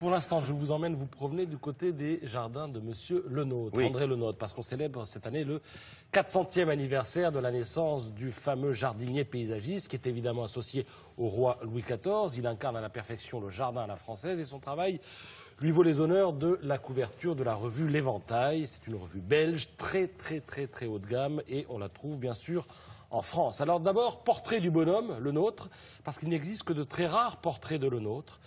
Pour l'instant, je vous emmène vous promener du côté des jardins de Monsieur Lenôtre, Oui. André Lenôtre, parce qu'on célèbre cette année le 400e anniversaire de la naissance du fameux jardinier paysagiste, qui est évidemment associé au roi Louis XIV. Il incarne à la perfection le jardin à la française et son travail lui vaut les honneurs de la couverture de la revue L'Éventail. C'est une revue belge très haut de gamme et on la trouve bien sûr en France. Alors d'abord, portrait du bonhomme, Lenôtre, parce qu'il n'existe que de très rares portraits de Lenôtre.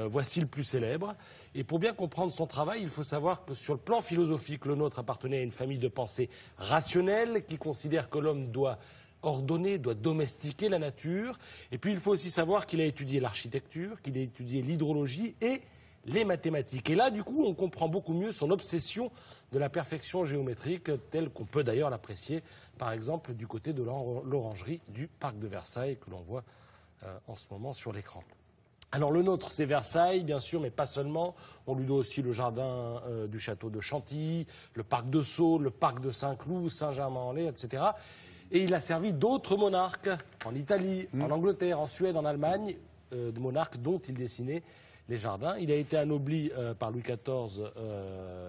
Voici le plus célèbre. Et pour bien comprendre son travail, il faut savoir que sur le plan philosophique, Lenôtre appartenait à une famille de pensée rationnelle qui considère que l'homme doit ordonner, doit domestiquer la nature. Et puis il faut aussi savoir qu'il a étudié l'architecture, qu'il a étudié l'hydrologie et les mathématiques. Et là, du coup, on comprend beaucoup mieux son obsession de la perfection géométrique, telle qu'on peut d'ailleurs l'apprécier, par exemple, du côté de l'orangerie du parc de Versailles, que l'on voit en ce moment sur l'écran. Alors le nôtre, c'est Versailles, bien sûr, mais pas seulement. On lui doit aussi le jardin du château de Chantilly, le parc de Sceaux, le parc de Saint-Cloud, Saint-Germain-en-Laye, etc. Et il a servi d'autres monarques, en Italie, en Angleterre, en Suède, en Allemagne, de monarques dont il dessinait les jardins. Il a été anobli par Louis XIV,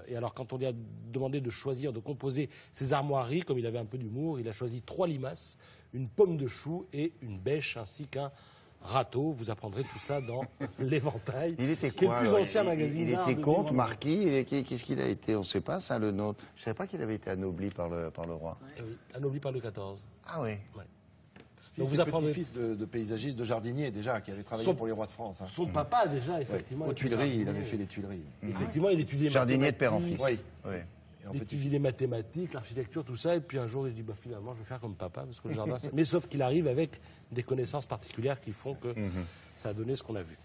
et alors quand on lui a demandé de choisir, de composer ses armoiries, comme il avait un peu d'humour, il a choisi 3 limaces, une pomme de chou et une bêche, ainsi qu'un râteau. Vous apprendrez tout ça dans L'Éventail. Il était qui est quoi le plus alors ancien magazine Il d'art était de comte, Vivre. marquis, qu'est-ce qu'il a été? On ne sait pas ça, le nôtre. Je ne savais pas qu'il avait été anobli par le roi. Oui, anobli par Louis XIV. Ah oui. Ouais. Donc vous vous apprendrez- petit-fils de paysagiste, de jardinier déjà, qui avait travaillé Son- pour les rois de France. Hein. Son papa, déjà, Ouais. effectivement. Aux était Tuileries, il jardinier. avait fait les Tuileries. Effectivement, il étudiait Jardinier de père en fils. mathématiques, Oui. Oui. Et en Il petit. étudie les mathématiques, l'architecture, tout ça, et puis un jour il se dit bah, finalement je vais faire comme papa, parce que le jardin. Mais sauf qu'il arrive avec des connaissances particulières qui font que ça a donné ce qu'on a vu.